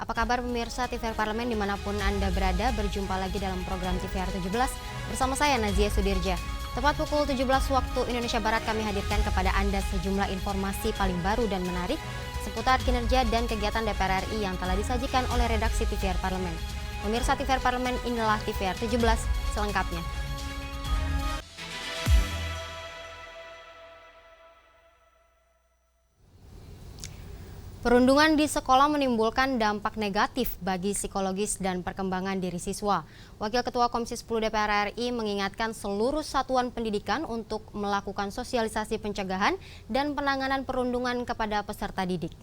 Apa kabar pemirsa TVR Parlemen dimanapun Anda berada, berjumpa lagi dalam program TVR 17 bersama saya Nazia Sudirja. Tepat pukul 17 waktu Indonesia Barat kami hadirkan kepada Anda sejumlah informasi paling baru dan menarik seputar kinerja dan kegiatan DPR RI yang telah disajikan oleh redaksi TVR Parlemen. Pemirsa TVR Parlemen, inilah TVR 17 selengkapnya. Perundungan di sekolah menimbulkan dampak negatif bagi psikologis dan perkembangan diri siswa. Wakil Ketua Komisi 10 DPR RI mengingatkan seluruh satuan pendidikan untuk melakukan sosialisasi pencegahan dan penanganan perundungan kepada peserta didik.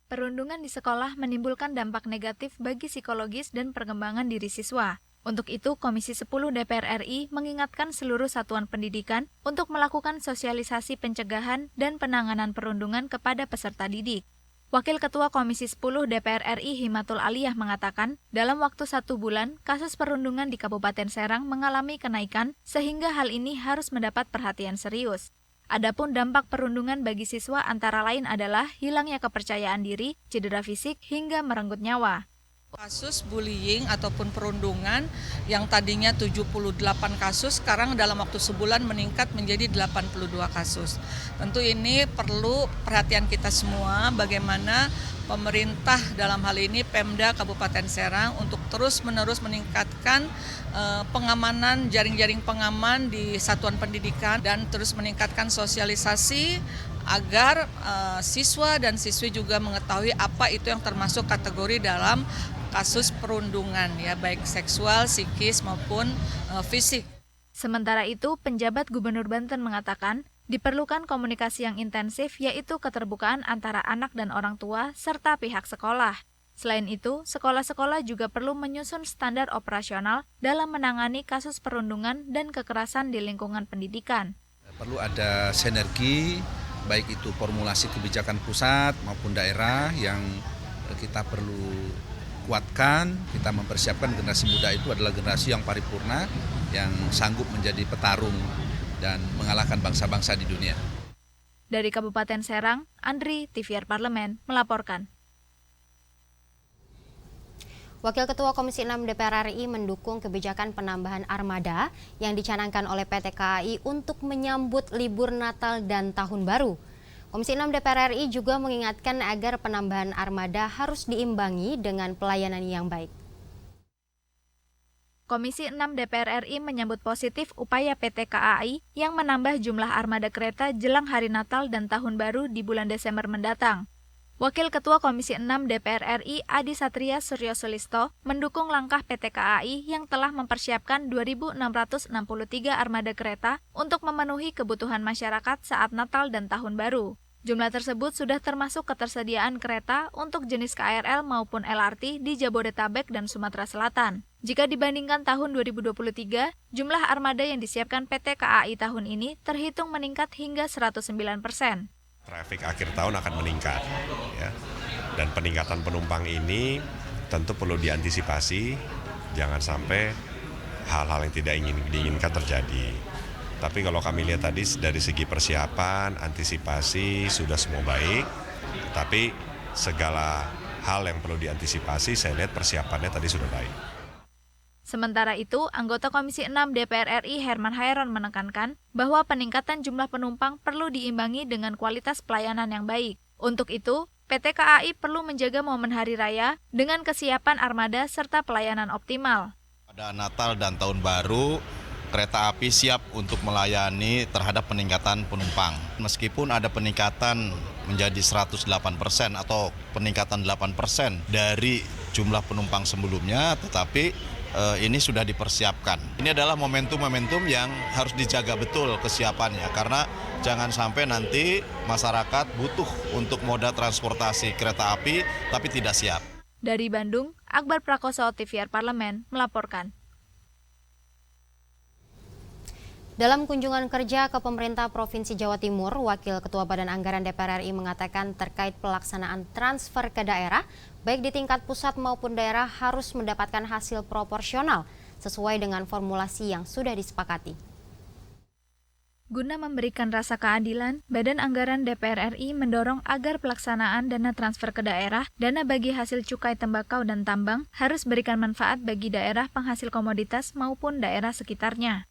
Perundungan di sekolah menimbulkan dampak negatif bagi psikologis dan perkembangan diri siswa. Untuk itu, Komisi 10 DPR RI mengingatkan seluruh satuan pendidikan untuk melakukan sosialisasi pencegahan dan penanganan perundungan kepada peserta didik. Wakil Ketua Komisi 10 DPR RI Himatul Aliyah mengatakan, dalam waktu 1 bulan, kasus perundungan di Kabupaten Serang mengalami kenaikan sehingga hal ini harus mendapat perhatian serius. Adapun dampak perundungan bagi siswa antara lain adalah hilangnya kepercayaan diri, cedera fisik, hingga merenggut nyawa. Kasus bullying ataupun perundungan yang tadinya 78 kasus, sekarang dalam waktu sebulan meningkat menjadi 82 kasus. Tentu ini perlu perhatian kita semua, bagaimana pemerintah dalam hal ini Pemda Kabupaten Serang untuk terus-menerus meningkatkan pengamanan, jaring-jaring pengaman di satuan pendidikan dan terus meningkatkan sosialisasi agar siswa dan siswi juga mengetahui apa itu yang termasuk kategori dalam kasus perundungan, ya baik seksual, psikis maupun fisik. Sementara itu, penjabat Gubernur Banten mengatakan diperlukan komunikasi yang intensif, yaitu keterbukaan antara anak dan orang tua serta pihak sekolah. Selain itu, sekolah-sekolah juga perlu menyusun standar operasional dalam menangani kasus perundungan dan kekerasan di lingkungan pendidikan. Perlu ada sinergi, baik itu formulasi kebijakan pusat maupun daerah yang kita perlu kuatkan. Kita mempersiapkan generasi muda itu adalah generasi yang paripurna, yang sanggup menjadi petarung dan mengalahkan bangsa-bangsa di dunia. Dari Kabupaten Serang, Andri, TVR Parlemen, melaporkan. Wakil Ketua Komisi 6 DPR RI mendukung kebijakan penambahan armada yang dicanangkan oleh PT KAI untuk menyambut libur Natal dan Tahun Baru. Komisi 6 DPR RI juga mengingatkan agar penambahan armada harus diimbangi dengan pelayanan yang baik. Komisi 6 DPR RI menyambut positif upaya PT KAI yang menambah jumlah armada kereta jelang Hari Natal dan Tahun Baru di bulan Desember mendatang. Wakil Ketua Komisi 6 DPR RI Adi Satria Suryo Sulisto mendukung langkah PT KAI yang telah mempersiapkan 2.663 armada kereta untuk memenuhi kebutuhan masyarakat saat Natal dan Tahun Baru. Jumlah tersebut sudah termasuk ketersediaan kereta untuk jenis KRL maupun LRT di Jabodetabek dan Sumatera Selatan. Jika dibandingkan tahun 2023, jumlah armada yang disiapkan PT KAI tahun ini terhitung meningkat hingga 109%. Trafik akhir tahun akan meningkat, ya. Dan peningkatan penumpang ini tentu perlu diantisipasi, jangan sampai hal-hal yang tidak diinginkan terjadi. Tapi kalau kami lihat tadi dari segi persiapan, antisipasi sudah semua baik, tapi segala hal yang perlu diantisipasi saya lihat persiapannya tadi sudah baik. Sementara itu, anggota Komisi 6 DPR RI Herman Hairon menekankan bahwa peningkatan jumlah penumpang perlu diimbangi dengan kualitas pelayanan yang baik. Untuk itu, PT KAI perlu menjaga momen Hari Raya dengan kesiapan armada serta pelayanan optimal. Pada Natal dan Tahun Baru, kereta api siap untuk melayani terhadap peningkatan penumpang. Meskipun ada peningkatan menjadi 108% atau peningkatan 8% dari jumlah penumpang sebelumnya, tetapi ini sudah dipersiapkan. Ini adalah momentum-momentum yang harus dijaga betul kesiapannya, karena jangan sampai nanti masyarakat butuh untuk moda transportasi kereta api tapi tidak siap. Dari Bandung, Akbar Prakoso, TVR Parlemen, melaporkan. Dalam kunjungan kerja ke pemerintah Provinsi Jawa Timur, Wakil Ketua Badan Anggaran DPR RI mengatakan terkait pelaksanaan transfer ke daerah, baik di tingkat pusat maupun daerah harus mendapatkan hasil proporsional sesuai dengan formulasi yang sudah disepakati. Guna memberikan rasa keadilan, Badan Anggaran DPR RI mendorong agar pelaksanaan dana transfer ke daerah, dana bagi hasil cukai tembakau dan tambang harus berikan manfaat bagi daerah penghasil komoditas maupun daerah sekitarnya.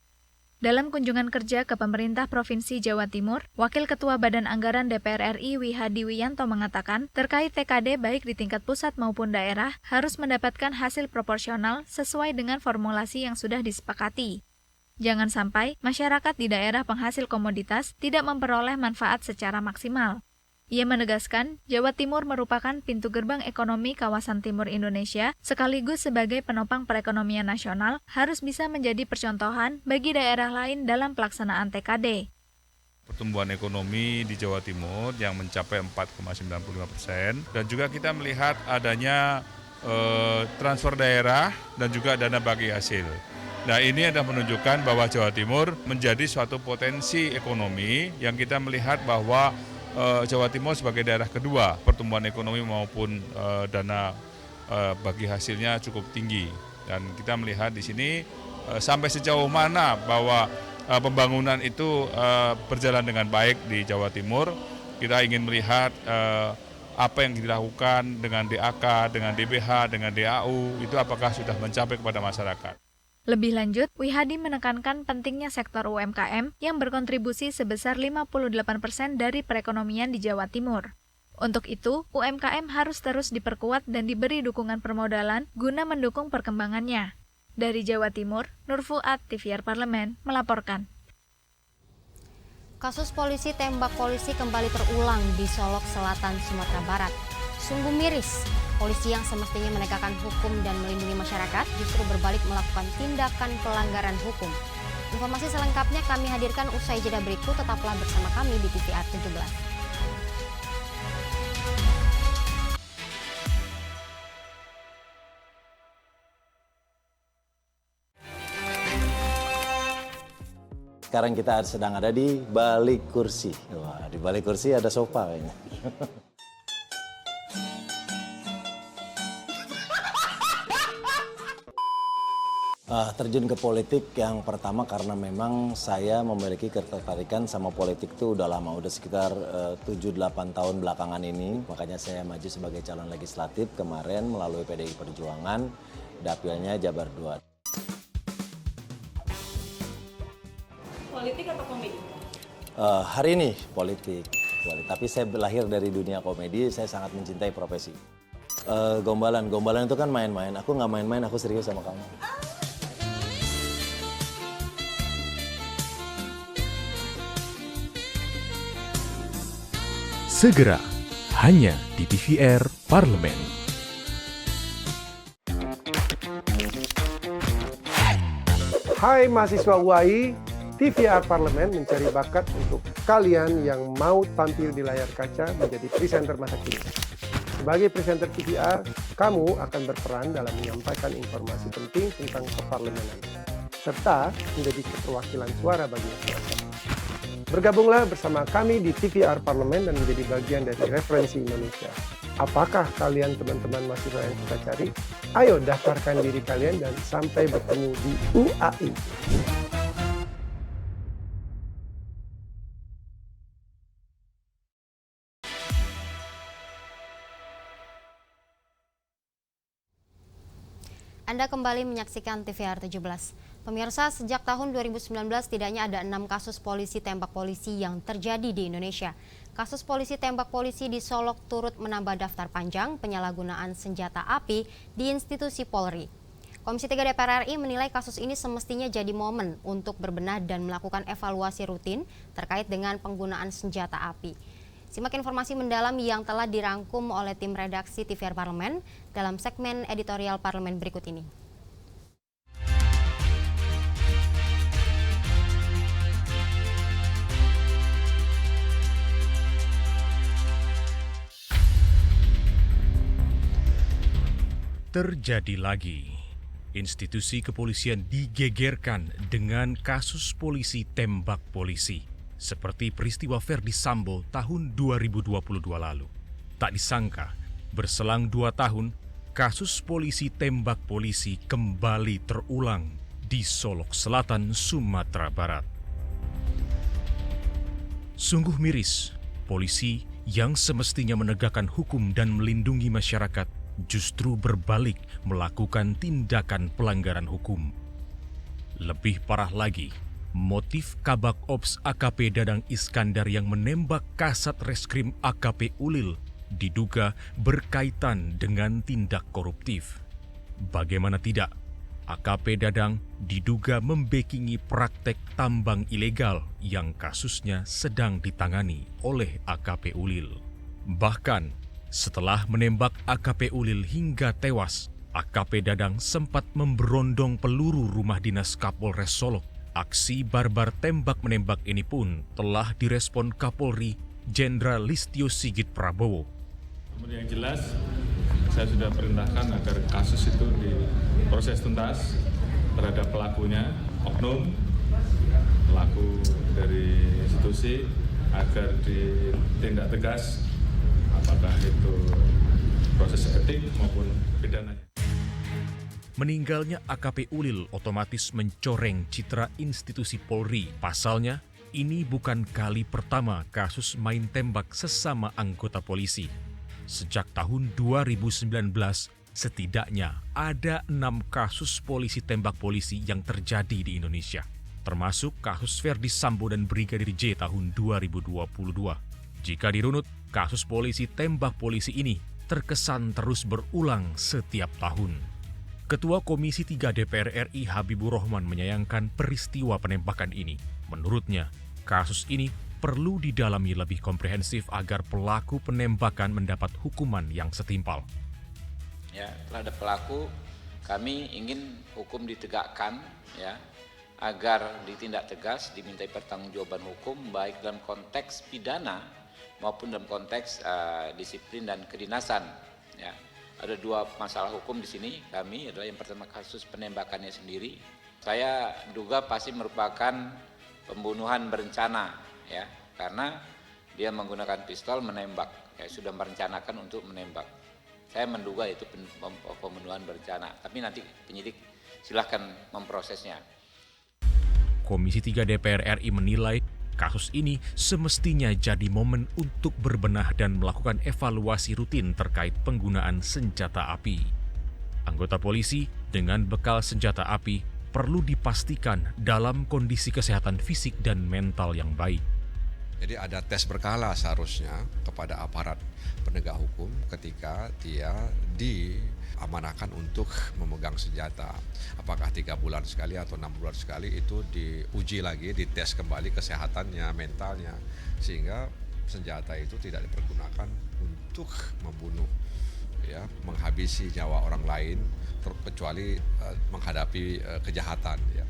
Dalam kunjungan kerja ke pemerintah Provinsi Jawa Timur, Wakil Ketua Badan Anggaran DPR RI Wihadi Wiyanto mengatakan, terkait TKD baik di tingkat pusat maupun daerah harus mendapatkan hasil proporsional sesuai dengan formulasi yang sudah disepakati. Jangan sampai masyarakat di daerah penghasil komoditas tidak memperoleh manfaat secara maksimal. Ia menegaskan, Jawa Timur merupakan pintu gerbang ekonomi kawasan timur Indonesia, sekaligus sebagai penopang perekonomian nasional, harus bisa menjadi percontohan bagi daerah lain dalam pelaksanaan TKD. Pertumbuhan ekonomi di Jawa Timur yang mencapai 4,95%, dan juga kita melihat adanya transfer daerah dan juga dana bagi hasil. Nah, ini adalah menunjukkan bahwa Jawa Timur menjadi suatu potensi ekonomi yang kita melihat bahwa Jawa Timur sebagai daerah kedua pertumbuhan ekonomi maupun dana bagi hasilnya cukup tinggi. Dan kita melihat di sini sampai sejauh mana bahwa pembangunan itu berjalan dengan baik di Jawa Timur. Kita ingin melihat apa yang dilakukan dengan DAK, dengan DBH, dengan DAU, itu apakah sudah mencapai kepada masyarakat. Lebih lanjut, Wihadi menekankan pentingnya sektor UMKM yang berkontribusi sebesar 58% dari perekonomian di Jawa Timur. Untuk itu, UMKM harus terus diperkuat dan diberi dukungan permodalan guna mendukung perkembangannya. Dari Jawa Timur, Nur Fuad, TVR Parlemen, melaporkan. Kasus polisi tembak polisi kembali terulang di Solok Selatan, Sumatera Barat. Sungguh miris, polisi yang semestinya menegakkan hukum dan melindungi masyarakat justru berbalik melakukan tindakan pelanggaran hukum. Informasi selengkapnya kami hadirkan usai jeda berikut, tetaplah bersama kami di TVR 17. Sekarang kita sedang ada di balik kursi. Wah, di balik kursi ada sofa kayaknya. Terjun ke politik yang pertama karena memang saya memiliki ketertarikan sama politik itu udah lama, udah sekitar 7-8 tahun belakangan ini. Makanya saya maju sebagai calon legislatif kemarin melalui PDI Perjuangan, dapilnya Jabar 2. Politik atau komedi? Hari ini politik, tapi saya lahir dari dunia komedi, saya sangat mencintai profesi. Gombalan itu kan main-main, aku nggak main-main, aku serius sama kamu. Segera, hanya di TVR Parlemen. Hai mahasiswa UAI, TVR Parlemen mencari bakat untuk kalian yang mau tampil di layar kaca menjadi presenter masa kini. Sebagai presenter TVR, kamu akan berperan dalam menyampaikan informasi penting tentang keparlemenan, serta menjadi keterwakilan suara bagi masyarakat. Bergabunglah bersama kami di TVR Parlemen dan menjadi bagian dari referensi Indonesia. Apakah kalian teman-teman mahasiswa yang kita cari? Ayo daftarkan diri kalian dan sampai bertemu di UAI. Anda kembali menyaksikan TVR 17. Pemirsa, sejak tahun 2019 setidaknya ada 6 kasus polisi tembak polisi yang terjadi di Indonesia. Kasus polisi tembak polisi di Solok turut menambah daftar panjang penyalahgunaan senjata api di institusi Polri. Komisi 3 DPR RI menilai kasus ini semestinya jadi momen untuk berbenah dan melakukan evaluasi rutin terkait dengan penggunaan senjata api. Simak informasi mendalam yang telah dirangkum oleh tim redaksi TVR Parlemen dalam segmen editorial Parlemen berikut ini. Terjadi lagi. Institusi kepolisian digegerkan dengan kasus polisi tembak polisi. Seperti peristiwa Verdi Sambo tahun 2022 lalu. Tak disangka, berselang 2 tahun, kasus polisi tembak polisi kembali terulang di Solok Selatan, Sumatera Barat. Sungguh miris, polisi yang semestinya menegakkan hukum dan melindungi masyarakat justru berbalik melakukan tindakan pelanggaran hukum. Lebih parah lagi, motif Kabak Ops AKP Dadang Iskandar yang menembak Kasat Reskrim AKP Ulil diduga berkaitan dengan tindak koruptif. Bagaimana tidak, AKP Dadang diduga membekingi praktek tambang ilegal yang kasusnya sedang ditangani oleh AKP Ulil. Bahkan, setelah menembak AKP Ulil hingga tewas, AKP Dadang sempat memberondong peluru rumah dinas Kapolres Solok. Aksi barbar tembak-menembak ini pun telah direspon Kapolri Jenderal Listio Sigit Prabowo. Yang jelas, saya sudah perintahkan agar kasus itu diproses tuntas terhadap pelakunya, oknum, pelaku dari institusi, agar ditindak tegas, apakah itu proses etik maupun pidana. Meninggalnya AKP Ulil otomatis mencoreng citra institusi Polri. Pasalnya, ini bukan kali pertama kasus main tembak sesama anggota polisi. Sejak tahun 2019, setidaknya ada 6 kasus polisi tembak polisi yang terjadi di Indonesia, termasuk kasus Verdi Sambo dan Brigadir J tahun 2022. Jika dirunut, kasus polisi tembak polisi ini terkesan terus berulang setiap tahun. Ketua Komisi 3 DPR RI Habibur Rahman menyayangkan peristiwa penembakan ini. Menurutnya, kasus ini perlu didalami lebih komprehensif agar pelaku penembakan mendapat hukuman yang setimpal. Ya, terhadap pelaku kami ingin hukum ditegakkan, ya, agar ditindak tegas, dimintai pertanggungjawaban hukum baik dalam konteks pidana maupun dalam konteks disiplin dan kedinasan. Ya, ada 2 masalah hukum di sini. Kami adalah yang pertama kasus penembakannya sendiri. Saya duga pasti merupakan pembunuhan berencana, ya, karena dia menggunakan pistol menembak, ya, sudah merencanakan untuk menembak. Saya menduga itu pembunuhan berencana, tapi nanti penyidik silahkan memprosesnya. Komisi 3 DPR RI menilai kasus ini semestinya jadi momen untuk berbenah dan melakukan evaluasi rutin terkait penggunaan senjata api. Anggota polisi dengan bekal senjata api perlu dipastikan dalam kondisi kesehatan fisik dan mental yang baik. Jadi ada tes berkala seharusnya kepada aparat penegak hukum ketika dia diamanahkan untuk memegang senjata. Apakah 3 bulan sekali atau 6 bulan sekali itu diuji lagi, dites kembali kesehatannya, mentalnya. Sehingga senjata itu tidak dipergunakan untuk membunuh, ya, menghabisi nyawa orang lain, kecuali menghadapi kejahatan. Ya.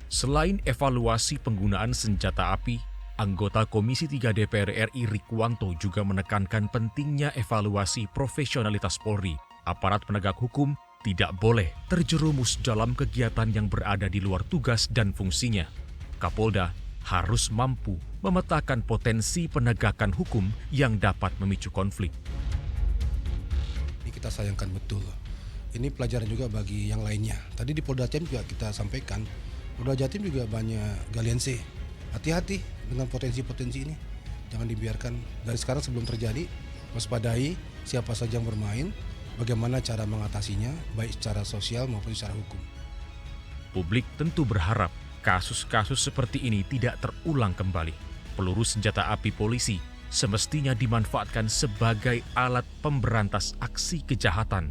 Selain evaluasi penggunaan senjata api, anggota Komisi 3 DPR RI Rikwanto juga menekankan pentingnya evaluasi profesionalitas Polri. Aparat penegak hukum tidak boleh terjerumus dalam kegiatan yang berada di luar tugas dan fungsinya. Kapolda harus mampu memetakan potensi penegakan hukum yang dapat memicu konflik. Ini kita sayangkan betul. Ini pelajaran juga bagi yang lainnya. Tadi di Polda Jatim juga kita sampaikan, Polda Jatim juga banyak galian C. Hati-hati dengan potensi-potensi ini. Jangan dibiarkan dari sekarang sebelum terjadi, waspadai siapa saja yang bermain, bagaimana cara mengatasinya, baik secara sosial maupun secara hukum. Publik tentu berharap kasus-kasus seperti ini tidak terulang kembali. Peluru senjata api polisi semestinya dimanfaatkan sebagai alat pemberantas aksi kejahatan,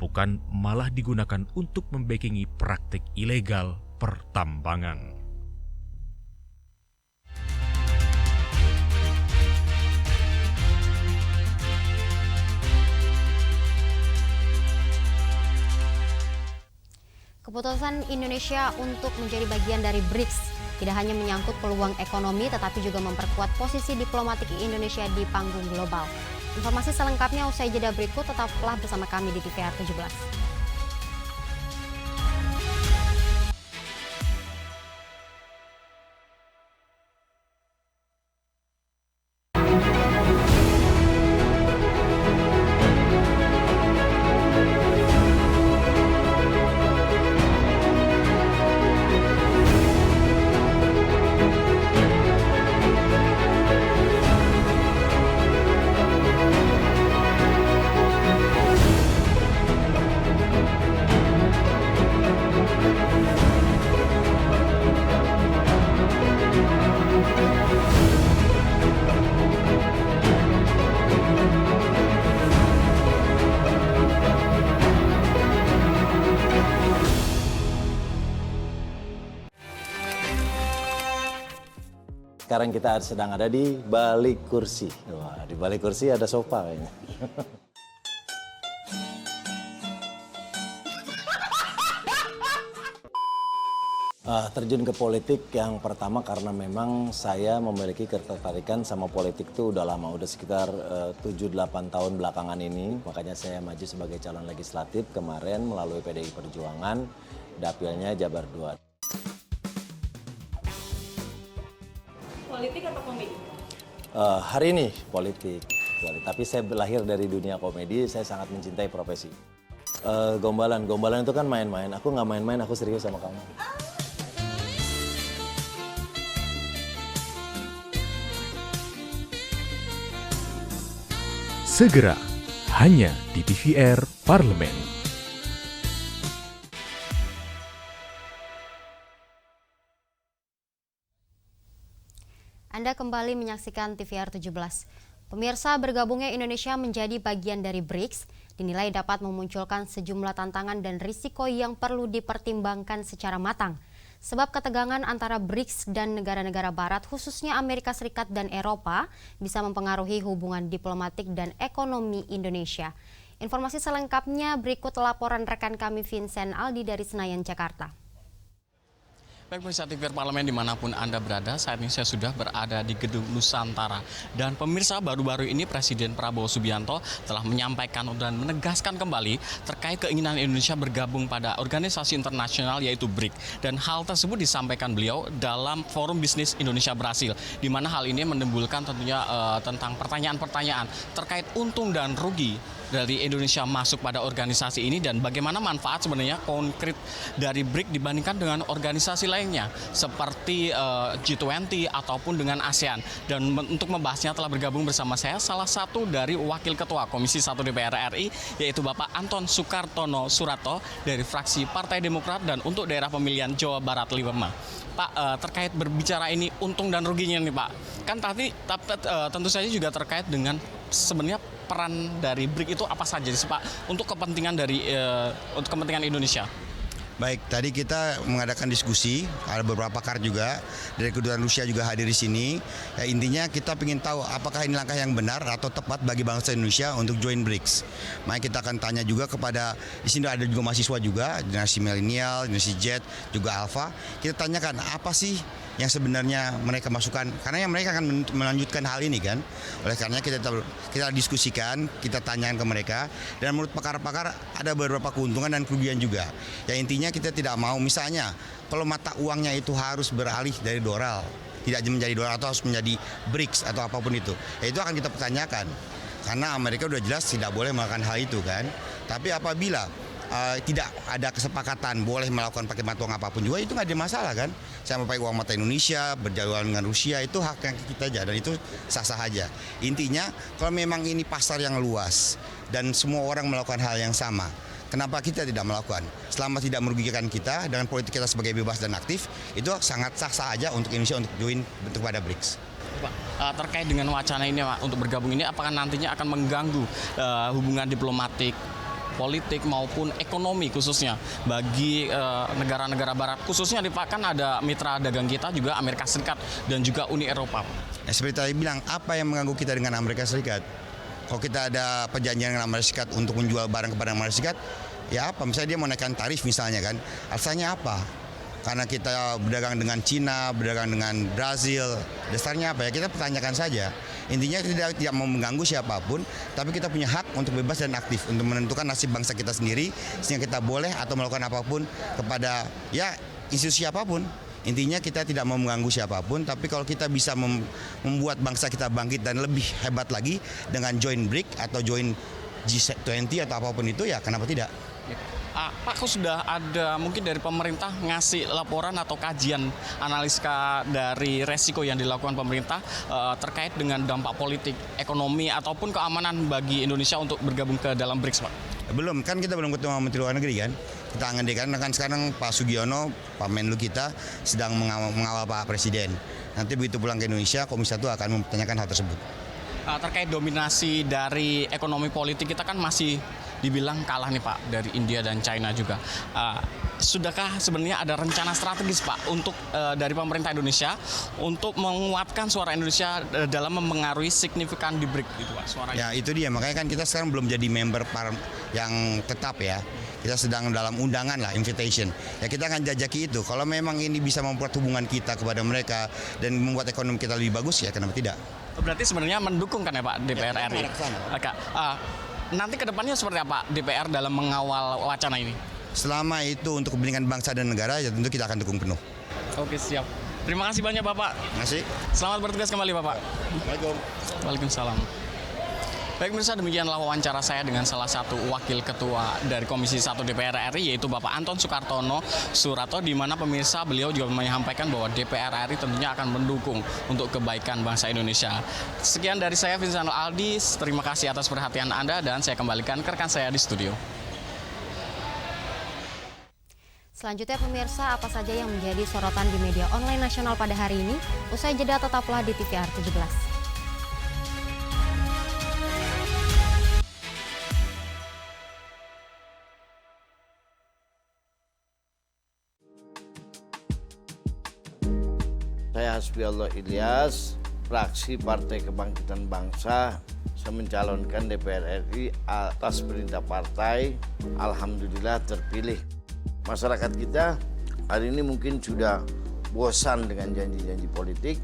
bukan malah digunakan untuk membekingi praktik ilegal pertambangan. Keputusan Indonesia untuk menjadi bagian dari BRICS tidak hanya menyangkut peluang ekonomi, tetapi juga memperkuat posisi diplomatik Indonesia di panggung global. Informasi selengkapnya usai jeda berikut, tetaplah bersama kami di TVR 17. sekarang kita sedang ada di balik kursi. Wah, di balik kursi ada sofa kayaknya. Terjun ke politik yang pertama karena memang saya memiliki ketertarikan sama politik itu udah lama, udah sekitar 7-8 tahun belakangan ini. Makanya saya maju sebagai calon legislatif kemarin melalui PDI Perjuangan, dapilnya Jabar 2. Politik atau komedi? Hari ini politik, tapi saya lahir dari dunia komedi, saya sangat mencintai profesi. Gombalan itu kan main-main, aku nggak main-main, aku serius sama kamu. Segera, hanya di TVR Parlemen. Anda kembali menyaksikan TVR 17. Pemirsa, bergabungnya Indonesia menjadi bagian dari BRICS dinilai dapat memunculkan sejumlah tantangan dan risiko yang perlu dipertimbangkan secara matang. Sebab ketegangan antara BRICS dan negara-negara barat, khususnya Amerika Serikat dan Eropa, bisa mempengaruhi hubungan diplomatik dan ekonomi Indonesia. Informasi selengkapnya berikut laporan rekan kami Vincent Aldi dari Senayan, Jakarta. Baik pemirsa TVR Parlemen dimanapun Anda berada, saat ini saya sudah berada di Gedung Nusantara. Dan pemirsa, baru-baru ini Presiden Prabowo Subianto telah menyampaikan dan menegaskan kembali terkait keinginan Indonesia bergabung pada organisasi internasional yaitu BRICS. Dan hal tersebut disampaikan beliau dalam Forum Bisnis Indonesia Brasil, di mana hal ini menimbulkan tentunya tentang pertanyaan-pertanyaan terkait untung dan rugi dari Indonesia masuk pada organisasi ini dan bagaimana manfaat sebenarnya konkret dari BRICS dibandingkan dengan organisasi lainnya seperti G20 ataupun dengan ASEAN. Dan untuk membahasnya telah bergabung bersama saya salah satu dari Wakil Ketua Komisi 1 DPR RI yaitu Bapak Anton Sukartono Surato dari fraksi Partai Demokrat dan untuk daerah pemilihan Jawa Barat 5. Pak, terkait berbicara ini untung dan ruginya nih Pak, kan tadi tentu saja juga terkait dengan sebenarnya peran dari BRICS itu apa saja sih Pak untuk kepentingan untuk kepentingan Indonesia? Baik, tadi kita mengadakan diskusi, ada beberapa pakar juga dari kedutaan Rusia juga hadir di sini. Ya, intinya kita ingin tahu apakah ini langkah yang benar atau tepat bagi bangsa Indonesia untuk join BRICS. Makanya kita akan tanya juga kepada, di sini ada juga mahasiswa juga, generasi milenial, generasi Z, juga Alpha. Kita tanyakan apa sih yang sebenarnya mereka masukkan, karena mereka akan melanjutkan hal ini kan. Oleh karena kita diskusikan, kita tanyakan ke mereka, dan menurut pakar-pakar ada beberapa keuntungan dan kerugian juga. Ya intinya kita tidak mau misalnya kalau mata uangnya itu harus beralih dari dolar, tidak menjadi dolar atau harus menjadi BRICS atau apapun itu. Ya itu akan kita pertanyakan. Karena Amerika udah jelas tidak boleh melakukan hal itu kan. Tapi apabila tidak ada kesepakatan boleh melakukan pakai mata uang apapun juga, itu nggak ada masalah kan. Saya mau pakai uang mata Indonesia, berjalan dengan Rusia, itu hak yang kita aja dan itu sah-sah aja. Intinya kalau memang ini pasar yang luas dan semua orang melakukan hal yang sama, kenapa kita tidak melakukan? Selama tidak merugikan kita dengan politik kita sebagai bebas dan aktif, itu sangat sah-sah aja untuk Indonesia untuk join bentuk pada BRICS. Pak, terkait dengan wacana ini Pak, untuk bergabung ini apakah nantinya akan mengganggu hubungan diplomatik, politik maupun ekonomi khususnya bagi negara-negara barat, khususnya di Pak, kan ada mitra dagang kita juga Amerika Serikat dan juga Uni Eropa. Ya, seperti tadi bilang, apa yang mengganggu kita dengan Amerika Serikat? Kalau kita ada perjanjian dengan Amerika Serikat untuk menjual barang kepada Amerika Serikat, ya apa? Misalnya dia mau naikkan tarif misalnya kan, alasannya apa? Karena kita berdagang dengan Cina, berdagang dengan Brazil, dasarnya apa ya? Kita pertanyakan saja. Intinya tidak mau mengganggu siapapun, tapi kita punya hak untuk bebas dan aktif untuk menentukan nasib bangsa kita sendiri, sehingga kita boleh atau melakukan apapun kepada ya institusi apapun. Intinya kita tidak mau mengganggu siapapun, tapi kalau kita bisa membuat bangsa kita bangkit dan lebih hebat lagi dengan join BRICS atau join G20 atau apapun itu, ya kenapa tidak? Pak, kok sudah ada mungkin dari pemerintah ngasih laporan atau kajian analisa dari resiko yang dilakukan pemerintah terkait dengan dampak politik, ekonomi ataupun keamanan bagi Indonesia untuk bergabung ke dalam BRICS, Pak? Belum, kan kita belum ketemu Menteri Luar Negeri kan. Kita ngendekan kan sekarang Pak Sugiono, Pak Menlu kita sedang mengawal Pak Presiden. Nanti begitu pulang ke Indonesia, Komisi 1 akan mempertanyakan hal tersebut. Terkait dominasi dari ekonomi politik kita kan masih dibilang kalah nih Pak dari India dan China juga. Sudahkah sebenarnya ada rencana strategis Pak untuk dari pemerintah Indonesia untuk menguatkan suara Indonesia dalam mempengaruhi signifikan di BRIC gitu Pak suaranya? Ya itu dia, makanya kan kita sekarang belum jadi member yang tetap ya. Kita sedang dalam undangan lah, invitation. Ya kita akan jajaki itu. Kalau memang ini bisa membuat hubungan kita kepada mereka dan membuat ekonomi kita lebih bagus, ya kenapa tidak? Berarti sebenarnya mendukung kan ya Pak DPR RI? Oke. Nanti kedepannya seperti apa DPR dalam mengawal wacana ini? Selama itu untuk kepentingan bangsa dan negara, ya tentu kita akan dukung penuh. Oke, siap. Terima kasih banyak Bapak. Terima kasih. Selamat bertugas kembali Bapak. Waalaikumsalam. Baik pemirsa, demikianlah wawancara saya dengan salah satu wakil ketua dari Komisi 1 DPR RI, yaitu Bapak Anton Sukartono Surato, di mana pemirsa beliau juga menyampaikan bahwa DPR RI tentunya akan mendukung untuk kebaikan bangsa Indonesia. Sekian dari saya, Vincent Aldi. Terima kasih atas perhatian Anda dan saya kembalikan ke rekan saya di studio. Selanjutnya pemirsa, apa saja yang menjadi sorotan di media online nasional pada hari ini? Usai jeda tetaplah di TVR 17. Saya Hasbiallah Ilyas, fraksi Partai Kebangkitan Bangsa. Saya mencalonkan DPR RI atas perintah partai. Alhamdulillah terpilih. Masyarakat kita hari ini mungkin sudah bosan dengan janji-janji politik,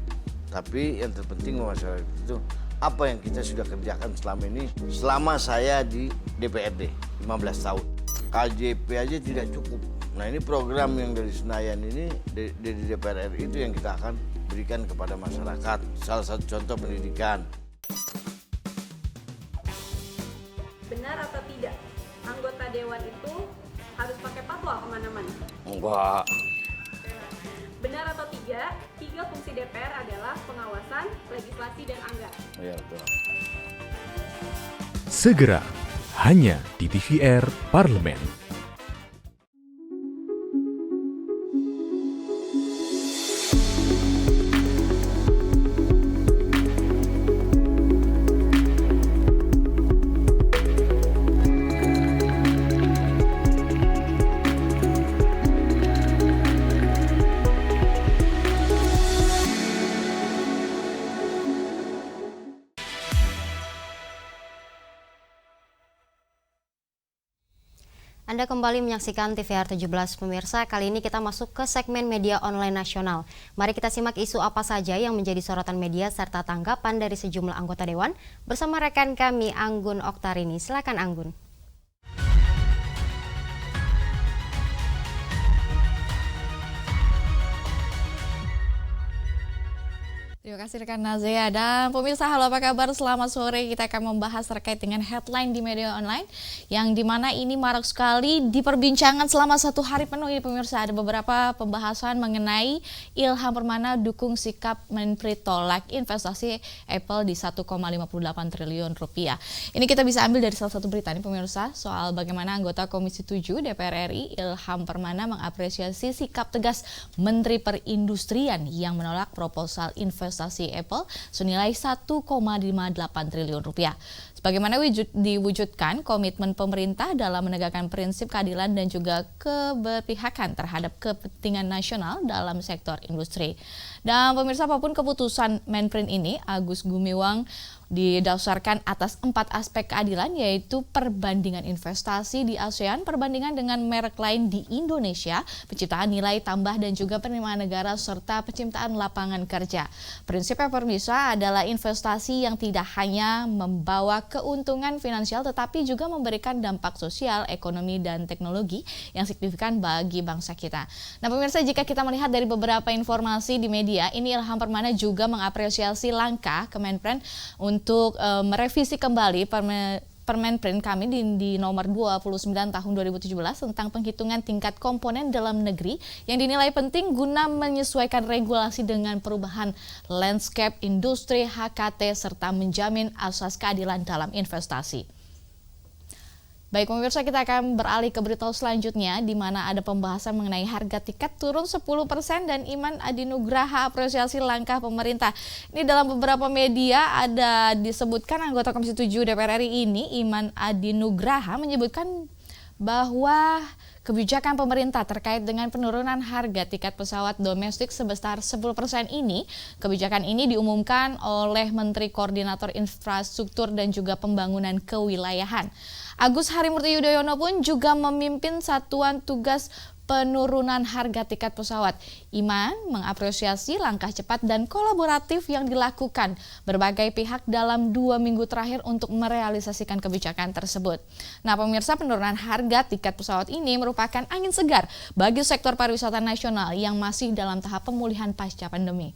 tapi yang terpenting masyarakat itu apa yang kita sudah kerjakan selama ini. Selama saya di DPRD 15 tahun, KJP aja tidak cukup. Nah ini program yang dari Senayan ini, dari DPR RI itu yang kita akan berikan kepada masyarakat. Salah satu contoh pendidikan. Benar atau tidak, anggota Dewan itu harus pakai fatwa kemana-mana? Enggak. Benar atau tidak, 3 fungsi DPR adalah pengawasan, legislasi, dan anggaran? Iya, betul. Segera, hanya di TVR Parlemen. Anda kembali menyaksikan TVR 17 pemirsa. Kali ini kita masuk ke segmen media online nasional. Mari kita simak isu apa saja yang menjadi sorotan media serta tanggapan dari sejumlah anggota Dewan bersama rekan kami Anggun Oktarini. Silakan Anggun. Terima kasih rekan Nazia. Dan pemirsa, halo apa kabar? Selamat sore. Kita akan membahas terkait dengan headline di media online yang dimana ini marak sekali diperbincangkan selama 1 hari penuh ini pemirsa. Ada beberapa pembahasan mengenai Ilham Permana dukung sikap Menteri tolak investasi Apple di 1,58 triliun rupiah. Ini kita bisa ambil dari salah satu berita nih pemirsa soal bagaimana anggota Komisi 7 DPR RI Ilham Permana mengapresiasi sikap tegas Menteri Perindustrian yang menolak proposal investasi Apple senilai 1,58 triliun rupiah. Sebagaimana diwujudkan komitmen pemerintah dalam menegakkan prinsip keadilan dan juga keberpihakan terhadap kepentingan nasional dalam sektor industri. Dan pemirsa, apapun keputusan Menprin ini, Agus Gumiwang didasarkan atas 4 aspek keadilan, yaitu perbandingan investasi di ASEAN, perbandingan dengan merek lain di Indonesia, penciptaan nilai tambah dan juga penerimaan negara, serta penciptaan lapangan kerja. Prinsipnya pemirsa adalah investasi yang tidak hanya membawa keuntungan finansial tetapi juga memberikan dampak sosial, ekonomi, dan teknologi yang signifikan bagi bangsa kita. Nah pemirsa, jika kita melihat dari beberapa informasi di media, ini Ilham Permana juga mengapresiasi langkah Kemenprin untuk merevisi kembali Permenprin kami di nomor 29 tahun 2017 tentang penghitungan tingkat komponen dalam negeri yang dinilai penting guna menyesuaikan regulasi dengan perubahan landscape industri HKT serta menjamin asas keadilan dalam investasi. Baik pemirsa, kita akan beralih ke berita selanjutnya di mana ada pembahasan mengenai harga tiket turun 10% dan Iman Adi Nugraha apresiasi langkah pemerintah. Ini dalam beberapa media ada disebutkan anggota Komisi 7 DPR RI ini, Iman Adi Nugraha, menyebutkan bahwa kebijakan pemerintah terkait dengan penurunan harga tiket pesawat domestik sebesar 10% ini, kebijakan ini diumumkan oleh Menteri Koordinator Infrastruktur dan juga Pembangunan Kewilayahan. Agus Harimurti Yudhoyono pun juga memimpin Satuan Tugas Penurunan Harga Tiket Pesawat. Iman mengapresiasi langkah cepat dan kolaboratif yang dilakukan berbagai pihak dalam 2 minggu terakhir untuk merealisasikan kebijakan tersebut. Nah pemirsa, penurunan harga tiket pesawat ini merupakan angin segar bagi sektor pariwisata nasional yang masih dalam tahap pemulihan pasca pandemi,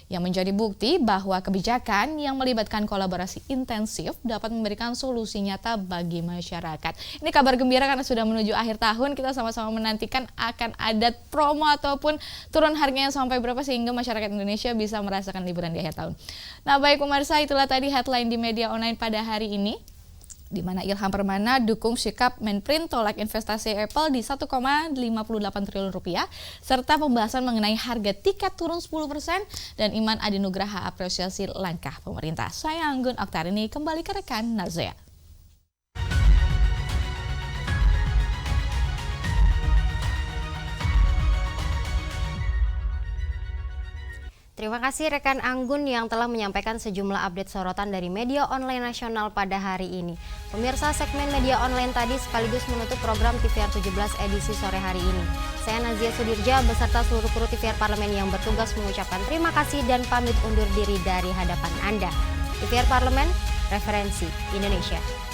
yang menjadi bukti bahwa kebijakan yang melibatkan kolaborasi intensif dapat memberikan solusi nyata bagi masyarakat. Ini kabar gembira karena sudah menuju akhir tahun, kita sama-sama menantikan akan ada promo ataupun turun harganya sampai berapa sehingga masyarakat Indonesia bisa merasakan liburan di akhir tahun. Nah baik pemirsa, itulah tadi headline di media online pada hari ini, di mana Ilham Permana dukung sikap Menprint tolak investasi Apple di 1,58 triliun rupiah, serta pembahasan mengenai harga tiket turun 10% dan Iman Adi Nugraha apresiasi langkah pemerintah. Saya Anggun Oktarini, kembali ke rekan Nazea. Terima kasih rekan Anggun yang telah menyampaikan sejumlah update sorotan dari media online nasional pada hari ini. Pemirsa, segmen media online tadi sekaligus menutup program TVR 17 edisi sore hari ini. Saya Nazia Sudirja beserta seluruh kru TVR Parlemen yang bertugas mengucapkan terima kasih dan pamit undur diri dari hadapan Anda. TVR Parlemen, referensi Indonesia.